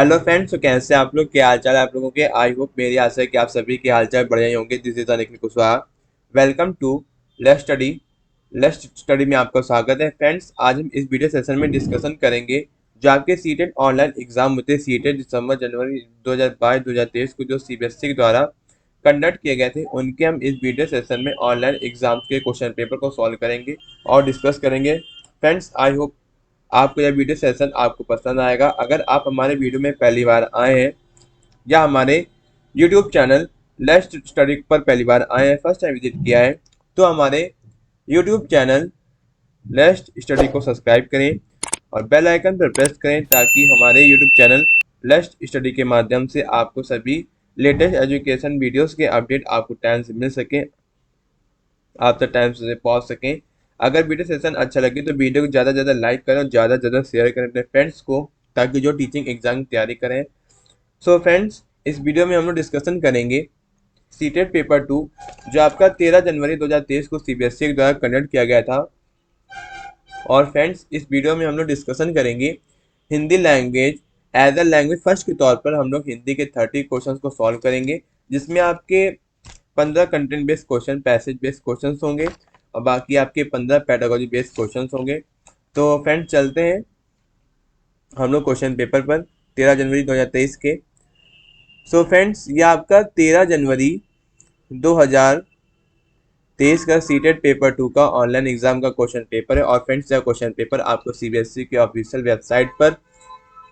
Hello friends, तो कैसे आप लोग, क्या हाल चाल है आप लोगों के। आई होप, मेरी आशा है कि आप सभी के हाल चाल बढ़िया ही होंगे। This is Nikhil Kushwaha. Welcome to let's study. Let's study में आपका स्वागत है। फ्रेंड्स, आज हम इस वीडियो सेशन में डिस्कशन करेंगे जो आपके सीटेट ऑनलाइन एग्जाम होते हैं। सीटेट दिसंबर जनवरी 2022-2023 को जो सीबीएसई के द्वारा कंडक्ट किए गए थे, उनके हम इस वीडियो सेशन में ऑनलाइन एग्जाम के क्वेश्चन पेपर को सॉल्व करेंगे और डिस्कस करेंगे। फ्रेंड्स, आई होप आपको यह वीडियो सेशन आपको पसंद आएगा। अगर आप हमारे वीडियो में पहली बार आए हैं या हमारे यूट्यूब चैनल लेट्स स्टडी पर पहली बार आए हैं, फर्स्ट टाइम विजिट किया है, तो हमारे यूट्यूब चैनल लेट्स स्टडी को सब्सक्राइब करें और बेल आइकन पर प्रेस करें ताकि हमारे यूट्यूब चैनल लेट्स स्टडी के माध्यम से आपको सभी लेटेस्ट एजुकेशन वीडियोस के अपडेट आपको टाइम से मिल सके, आप तक टाइम से पहुंच सकें। अगर वीडियो सेशन अच्छा लगे तो वीडियो को ज़्यादा से ज़्यादा लाइक करें और ज़्यादा से ज़्यादा शेयर करें अपने फ्रेंड्स को, ताकि जो टीचिंग एग्जाम की तैयारी करें। सो फ्रेंड्स, इस वीडियो में हम लोग डिस्कशन करेंगे सीटेट पेपर 2 जो आपका 13 जनवरी 2023 को सीबीएसई के द्वारा कंडक्ट किया गया था। और फ्रेंड्स, इस वीडियो में हम लोग डिस्कशन करेंगे Hindi language as a language. First के तौर पर हम लोग हिंदी के 30 क्वेश्चन को सॉल्व करेंगे, जिसमें आपके 15 content based question, passage based question होंगे और बाकी आपके 15 पेडागोजी बेस्ड क्वेश्चन होंगे। तो फ्रेंड्स, चलते हैं हम लोग क्वेश्चन पेपर पर 13 जनवरी 2023 के। सो फ्रेंड्स, ये आपका 13 जनवरी 2023 का सीटेट पेपर 2 का ऑनलाइन एग्जाम का क्वेश्चन पेपर है। और फ्रेंड्स, यह क्वेश्चन पेपर आपको सीबीएसई के ऑफिशियल वेबसाइट पर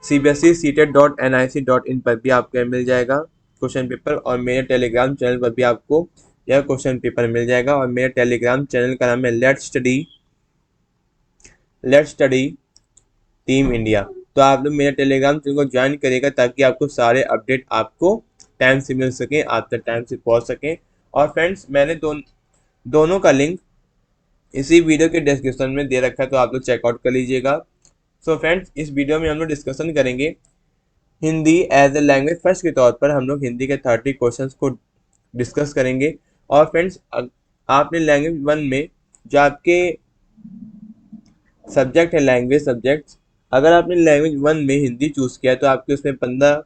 cbsectet.nic.in पर भी आपको मिल जाएगा क्वेश्चन पेपर, और मेरे टेलीग्राम चैनल पर भी आपको यह क्वेश्चन पेपर मिल जाएगा। और मेरे टेलीग्राम चैनल का नाम है लेट्स स्टडी टीम इंडिया। तो आप लोग मेरे टेलीग्राम चैनल को ज्वाइन करिएगा ताकि आपको सारे अपडेट आपको टाइम से मिल सके, आप तक टाइम से पहुंच सकें। और फ्रेंड्स, मैंने दोनों का लिंक इसी वीडियो के डिस्क्रिप्शन में दे रखा है, तो आप लोग चेकआउट कर लीजिएगा। सो फ्रेंड्स, इस वीडियो में हम लोग डिस्कशन करेंगे Hindi as a language. First के तौर पर हम लोग हिंदी के 30 क्वेश्चंस को डिस्कस करेंगे। और फ्रेंड्स, आपने लैंग्वेज 1 में जो आपके सब्जेक्ट है लैंग्वेज सब्जेक्ट्स, अगर आपने लैंग्वेज 1 में हिंदी चूज़ किया है तो आपके उसमें 15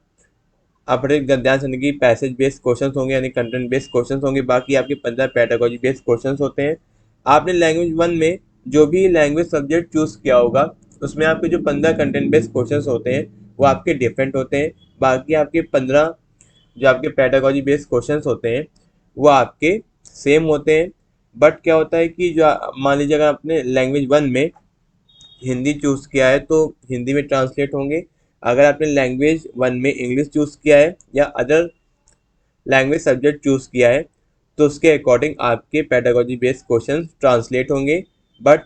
अपडेट गद्यांश यानी कि पैसेज बेस्ड क्वेश्चन होंगे, यानी कंटेंट बेस्ड क्वेश्चन होंगे। बाकी आपके 15 पेडागोजी बेस्ड क्वेश्चन होते हैं। आपने लैंग्वेज 1 में जो भी लैंग्वेज सब्जेक्ट चूज़ किया होगा उसमें आपके जो 15 कंटेंट बेस्ड क्वेश्चन होते हैं वो आपके डिफरेंट होते हैं। बाकी आपके 15 जो आपके पेडागोजी बेस्ड क्वेश्चंस होते हैं वो आपके सेम होते हैं। बट क्या होता है कि जो मान लीजिए अगर आपने लैंग्वेज 1 में हिंदी चूज़ किया है तो हिंदी में ट्रांसलेट होंगे। अगर आपने लैंग्वेज 1 में इंग्लिश चूज़ किया है या अदर लैंग्वेज सब्जेक्ट चूज़ किया है तो उसके अकॉर्डिंग आपके पेडागोजी बेस्ड क्वेश्चन ट्रांसलेट होंगे, बट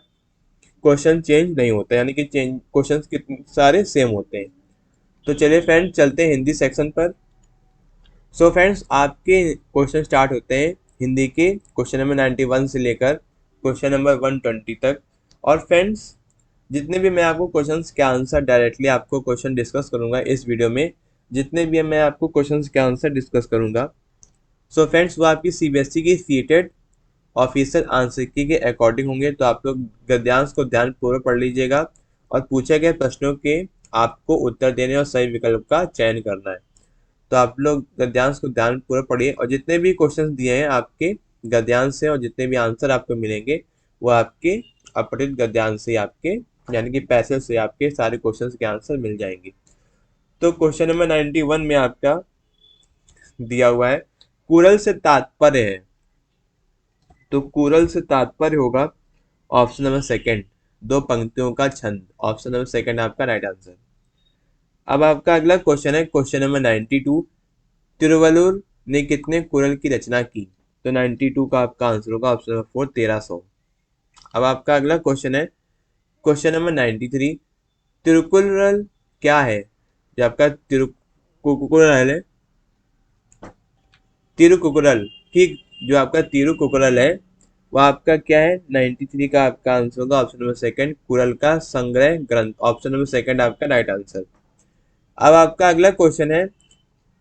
क्वेश्चन चेंज नहीं होते, यानी कि क्वेश्चन कितने सारे सेम होते हैं। तो चलिए फ्रेंड्स, चलते हैं हिंदी सेक्शन पर। सो फ्रेंड्स, आपके क्वेश्चन स्टार्ट होते हैं हिंदी के क्वेश्चन नंबर 91 से लेकर क्वेश्चन नंबर 120 तक। और फ्रेंड्स, जितने भी मैं आपको क्वेश्चंस के आंसर डायरेक्टली आपको क्वेश्चन डिस्कस करूंगा इस वीडियो में, जितने भी मैं आपको क्वेश्चंस के आंसर डिस्कस करूंगा, सो फ्रेंड्स, वो आपकी सीबीएसई की सीटेड ऑफिशियल आंसर की के अकॉर्डिंग होंगे। तो आप लोग गद्यांश को ध्यानपूर्वक पढ़ लीजिएगा और पूछे गए प्रश्नों के आपको उत्तर देने और सही विकल्प का चयन करना है। तो आप लोग गद्यांश को ध्यानपूर्वक पढ़िए और जितने भी क्वेश्चन दिए हैं आपके गद्यांश से और जितने भी आंसर आपको मिलेंगे वो आपके अपडेट गद्यांश से आपके यानी कि पैसेज से आपके सारे क्वेश्चंस के आंसर मिल जाएंगे। तो क्वेश्चन नंबर 91 में आपका दिया हुआ है कुरल से तात्पर्य है। तो कुरल से तात्पर्य होगा ऑप्शन नंबर सेकंड, दो पंक्तियों का छंद। ऑप्शन नंबर सेकंड आपका राइट आंसर। अब आपका अगला क्वेश्चन है क्वेश्चन नंबर 92, तिरुवल्लुवर ने कितने कुरल की रचना की। तो 92 का आपका आंसर होगा ऑप्शन नंबर 4, 1300। अब आपका अगला क्वेश्चन है क्वेश्चन नंबर 93, तिरुकुरल क्या है। जो आपका तिरुकुरल है, तिरुकुरल, ठीक, जो आपका तिरुकुरल है वो आपका क्या है। 93 का आपका आंसर होगा ऑप्शन नंबर सेकंड, कुरल का संग्रह ग्रंथ। ऑप्शन नंबर सेकंड आपका राइट आंसर। अब आपका अगला क्वेश्चन है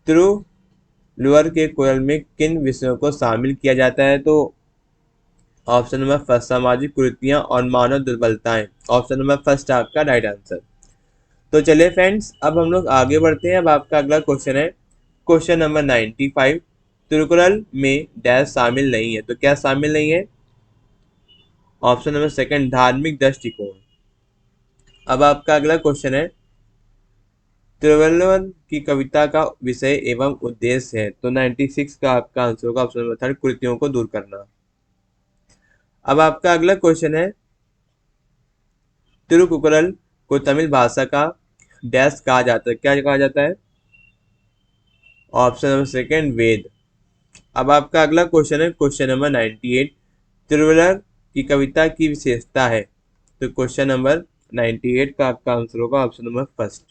तिरुवल्लुवर के कुरल में किन विषयों को शामिल किया जाता है। तो ऑप्शन नंबर फर्स्ट, सामाजिक कुरीतियां और मानव दुर्बलताएं। ऑप्शन नंबर फर्स्ट आपका राइट आंसर। तो चलिए फ्रेंड्स, अब हम लोग आगे बढ़ते हैं। अब आपका अगला क्वेश्चन है क्वेश्चन नंबर 95। तिरुकुरल में डैश शामिल नहीं है, तो क्या शामिल नहीं है? ऑप्शन नंबर सेकंड, धार्मिक दृष्टिकोण। अब आपका अगला क्वेश्चन है तिरुवल्लुवर की कविता का विषय एवं उद्देश्य है, तो 96 का आपका आंसर होगा ऑप्शन नंबर थर्ड, कुरीतियों को दूर करना। अब आपका अगला क्वेश्चन है तिरुकुरल को तमिल भाषा का डैश कहा जाता है, क्या कहा जाता है? ऑप्शन नंबर सेकंड, वेद। अब आपका अगला क्वेश्चन है क्वेश्चन नंबर 98। तिरुवल्लुवर की कविता की विशेषता है, तो क्वेश्चन नंबर 98 का आपका आंसर होगा ऑप्शन नंबर फर्स्ट।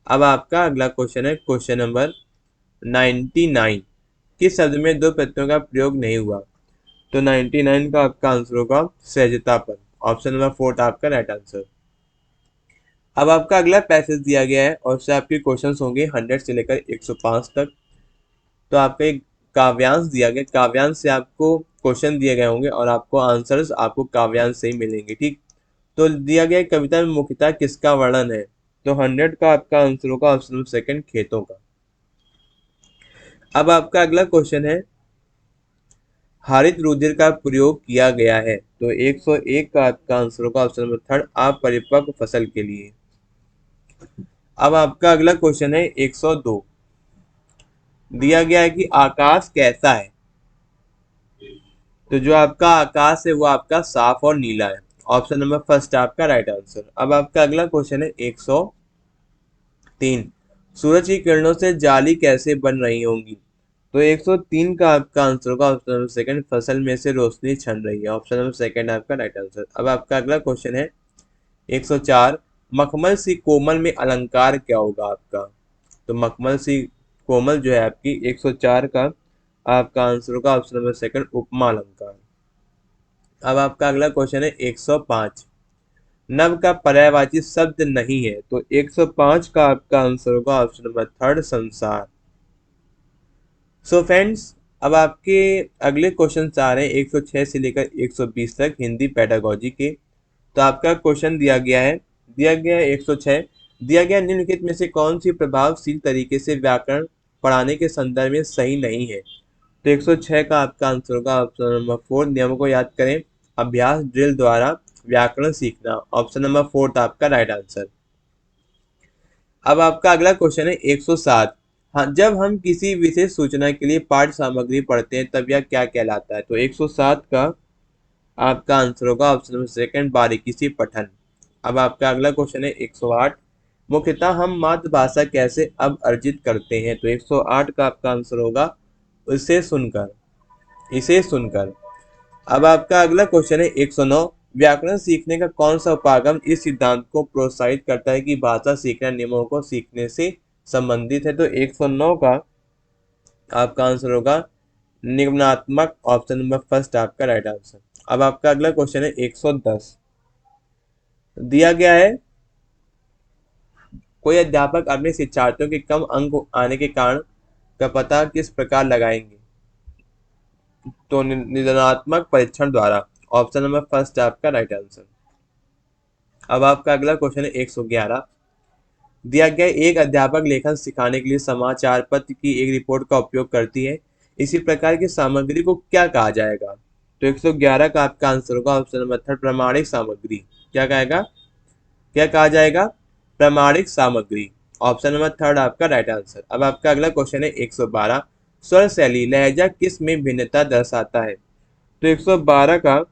अब आपका अगला क्वेश्चन है क्वेश्चन नंबर 99। किस शब्द में दो प्रत्ययों का प्रयोग नहीं हुआ? तो 99 का आपका आंसर होगा सहजतापन। ऑप्शन नंबर फोर्थ आपका राइट आंसर। अब आपका अगला पैसेज दिया गया है और उससे आपके क्वेश्चंस होंगे 100 से लेकर 105 तक। तो आपका एक काव्यांश दिया गया, काव्यांश से आपको क्वेश्चन दिए गए होंगे और आपको आंसर्स आपको काव्यांश से ही मिलेंगे, ठीक। तो दिया गया कविता में मुख्यतः किसका वर्णन है? तो 100 का आपका आंसर होगा ऑप्शन नंबर सेकंड, खेतों का। अब आपका अगला क्वेश्चन है हरित रुधिर का प्रयोग किया गया है, तो 101 का आपका आंसर होगा ऑप्शन नंबर थर्ड, अपरिपक्व फसल के लिए। अब आपका अगला क्वेश्चन है 102। दिया गया है कि आकाश कैसा है, तो जो आपका आकाश है वो आपका साफ और नीला है। ऑप्शन नंबर फर्स्ट आपका राइट आंसर। अब आपका अगला क्वेश्चन है 103। सूरज की किरणों से जाली कैसे बन रही होंगी? तो 103 का आपका आंसर होगा ऑप्शन नंबर सेकंड, फसल में से रोशनी छन रही है। ऑप्शन नंबर सेकंड आपका राइट आंसर। अब आपका अगला क्वेश्चन है 104। मखमल सी कोमल में अलंकार क्या होगा आपका? तो मखमल सी कोमल जो है आपकी 104 का आपका आंसर होगा ऑप्शन नंबर सेकंड, उपमा अलंकार। अब आपका अगला क्वेश्चन है 105। नव का पर्यायवाची शब्द नहीं है, तो 105 का आपका आंसर होगा ऑप्शन नंबर थर्ड, संसार। सो फ्रेंड्स, अब आपके अगले क्वेश्चन आ रहे हैं 106 से लेकर 120 तक हिंदी पेडागोजी के। तो आपका क्वेश्चन दिया गया है 106। दिया गया निम्नलिखित में से कौन सी प्रभावशील तरीके से व्याकरण पढ़ाने के संदर्भ में सही नहीं है? तो 106 का आपका आंसर होगा ऑप्शन नंबर फोर, नियमों को याद करें, अभ्यास ड्रिल द्वारा व्याकरण सीखना। ऑप्शन नंबर फोर्थ आपका राइट आंसर। अब आपका अगला क्वेश्चन है 107। हाँ, जब हम किसी विशेष सूचना के लिए पाठ्य सामग्री पढ़ते हैं तब यह क्या कहलाता है? तो 107 का आपका आंसर होगा ऑप्शन नंबर सेकंड, बारीकी से पठन। अब आपका अगला क्वेश्चन है 108। मुख्यतः हम मातृभाषा कैसे अब अर्जित करते हैं? तो 108 का आपका आंसर होगा इसे सुनकर। अब आपका अगला क्वेश्चन है 109। व्याकरण सीखने का कौन सा उपागम इस सिद्धांत को प्रोत्साहित करता है कि भाषा सीखना नियमों को सीखने से संबंधित है? तो 109 का आपका आंसर होगा निगमनात्मक। ऑप्शन नंबर फर्स्ट आपका राइट आंसर। अब आपका अगला क्वेश्चन है 110। दिया गया है कोई अध्यापक अपने शिक्षार्थियों के कम अंक आने के कारण का पता किस प्रकार लगाएंगे? तो निदानात्मक परीक्षण द्वारा। ऑप्शन नंबर फर्स्ट आपका राइट आंसर। अब आपका अगला क्वेश्चन है 111। दिया गया एक अध्यापक लेखन सिखाने के लिए समाचार पत्र की एक रिपोर्ट का उपयोग करती है, इसी प्रकार की सामग्री को क्या कहा जाएगा? तो 111 का आपका आंसर होगा ऑप्शन नंबर थर्ड, प्रमाणिक सामग्री। क्या कहा जाएगा? प्रमाणिक सामग्री। ऑप्शन नंबर थर्ड आपका राइट आंसर। अब आपका अगला क्वेश्चन है 112। स्वर शैली लहजा किस में भिन्नता दर्शाता है? तो 112 का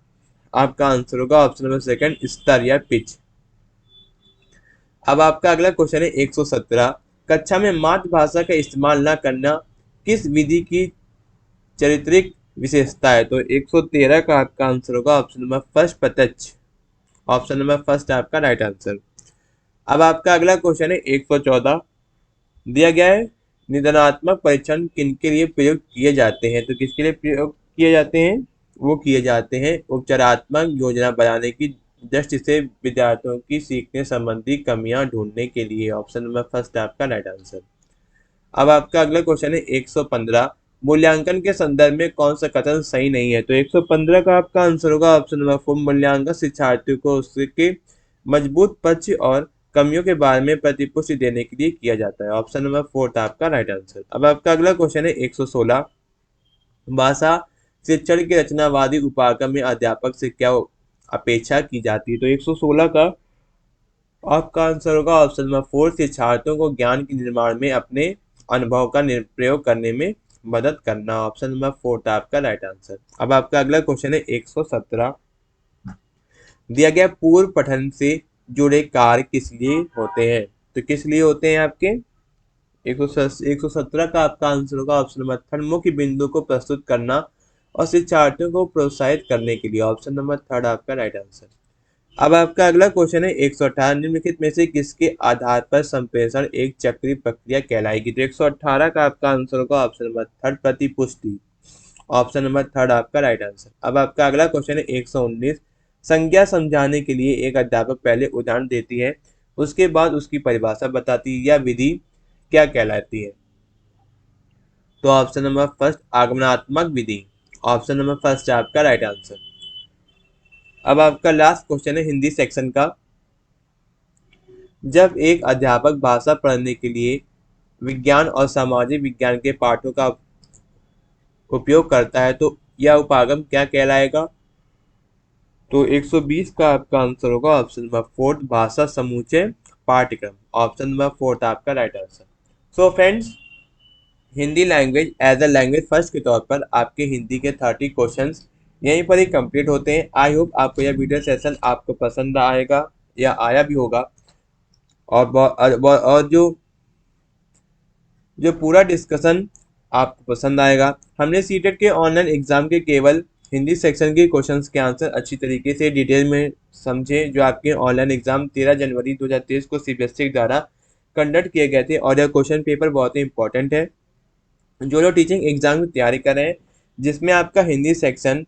आपका आंसर होगा ऑप्शन नंबर सेकंड, स्तर या पिच। अब आपका अगला क्वेश्चन है 117। कक्षा में मातृभाषा का इस्तेमाल न करना किस विधि की चारित्रिक विशेषता है? तो 113 का आपका आंसर होगा ऑप्शन नंबर फर्स्ट, प्रत्यक्ष। ऑप्शन नंबर फर्स्ट आपका राइट आंसर। अब आपका अगला क्वेश्चन है 114। दिया गया है निदानात्मक परीक्षण किनके लिए प्रयोग किए जाते हैं? तो किसके लिए प्रयोग किए जाते हैं? वो किए जाते हैं उपचारात्मक योजना बनाने की दृष्टि से विद्यार्थियों की सीखने संबंधी कमियां ढूंढने के लिए। ऑप्शन नंबर फर्स्ट आपका राइट आंसर। अब आपका अगला क्वेश्चन है 115। मूल्यांकन के संदर्भ में कौन सा कथन सही नहीं है? तो 115 का आपका आंसर होगा ऑप्शन नंबर फोर, मूल्यांकन शिक्षार्थियों को उसके मजबूत पक्ष और कमियों के बारे में प्रतिपुष्टि देने के लिए किया जाता है। ऑप्शन नंबर 4 था आपका राइट आंसर। अब आपका अगला क्वेश्चन है 116। भाषा शिक्षण के रचनावादी उपागम में अध्यापक से क्या अपेक्षा की जाती है? तो 116 का आपका आंसर होगा ऑप्शन नंबर 4, शिक्षार्थियों को ज्ञान के निर्माण में अपने अनुभव का प्रयोग करने में मदद करना। ऑप्शन नंबर 4 था आपका राइट आंसर। अब आपका अगला क्वेश्चन है 117। दिया गया पूर्व पठन से जुड़े कार्य किस लिए होते हैं? तो किस लिए होते हैं आपके? 117 का आपका आंसर होगा ऑप्शन नंबर 3, मुख्य बिंदु को प्रस्तुत करना और शिक्षार्थियों को प्रोत्साहित करने के लिए। ऑप्शन नंबर 3 आपका राइट आंसर। अब आपका अगला क्वेश्चन है 118। निम्नलिखित में से किसके आधार पर संप्रेषण एक चक्रीय प्रक्रिया कहलाएगी? तो 118 का आपका आंसर होगा ऑप्शन नंबर 3, प्रतिपुष्टि। ऑप्शन नंबर 3 आपका राइट आंसर। अब आपका अगला क्वेश्चन है 119। संज्ञा समझाने के लिए एक अध्यापक पहले उदाहरण देती है, उसके बाद उसकी परिभाषा बताती है। यह विधि क्या कहलाती है? तो ऑप्शन नंबर फर्स्ट, आगमनात्मक विधि। ऑप्शन नंबर फर्स्ट है आपका राइट आंसर। अब आपका लास्ट क्वेश्चन है हिंदी सेक्शन का। जब एक अध्यापक भाषा पढ़ने के लिए विज्ञान और सामाजिक विज्ञान के पाठों का उपयोग करता है तो यह उपागम क्या कहलाएगा? तो 120 का आपका आंसर होगा ऑप्शन नंबर 4, भाषा समूचय पाठ्यक्रम। ऑप्शन नंबर 4 था आपका right answer. So friends, Hindi language as a language first के तौर पर आपके हिंदी के 30 क्वेश्चंस यहीं पर ही कंप्लीट होते हैं। आई होप आपको यह वीडियो सेशन आपको पसंद आएगा या आया भी होगा। और जो पूरा डिस्कशन आपको पसंद आएगा। हमने सीटेट के ऑनलाइन एग्जाम के केवल हिंदी सेक्शन के क्वेश्चंस के आंसर अच्छी तरीके से डिटेल में समझे, जो आपके ऑनलाइन एग्जाम 13 जनवरी 2023 को सीबीएसई द्वारा कंडक्ट किए गए थे। और यह क्वेश्चन पेपर बहुत ही इंपॉर्टेंट है। जो लोग टीचिंग एग्जाम की तैयारी कर रहे हैं, जिसमें आपका हिंदी सेक्शन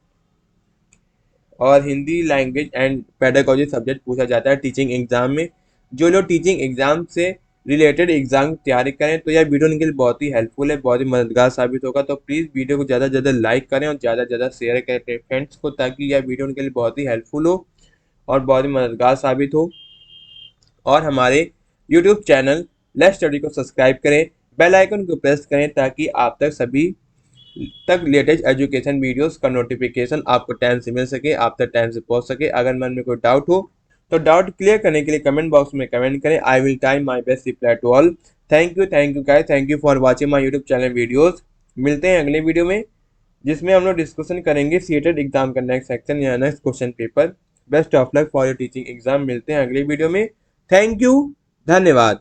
और Hindi language and pedagogy subject पूछा जाता है टीचिंग एग्जाम में, जो लोग टीचिंग एग्जाम से रिलेटेड एग्जाम की तैयारी करें तो यह वीडियो उनके लिए बहुत ही हेल्पफुल है, बहुत ही मददगार साबित होगा। तो प्लीज़ वीडियो को ज़्यादा से ज़्यादा लाइक करें और ज़्यादा से ज़्यादा शेयर करें अपने फ्रेंड्स को, ताकि यह वीडियो उनके लिए बहुत ही हेल्पफुल हो और बहुत ही मददगार साबित हो। और हमारे यूट्यूब चैनल लेट्स स्टडी को सब्सक्राइब करें, बेल आइकन को प्रेस करें, ताकि आप तक लेटेस्ट एजुकेशन वीडियोस का नोटिफिकेशन आपको टाइम से मिल सके, आप तक टाइम से पहुंच सके। अगर मन में कोई डाउट हो तो डाउट क्लियर करने के लिए कमेंट बॉक्स में कमेंट करें। I will try my best reply to all. Thank you guys, thank you for watching my YouTube channel videos. मिलते हैं अगले वीडियो में, जिसमें हम लोग डिस्कशन करेंगे सीटेट एग्जाम का नेक्स्ट सेक्शन या next question paper. Best of luck for your teaching exam. मिलते हैं अगले वीडियो में। थैंक यू, धन्यवाद।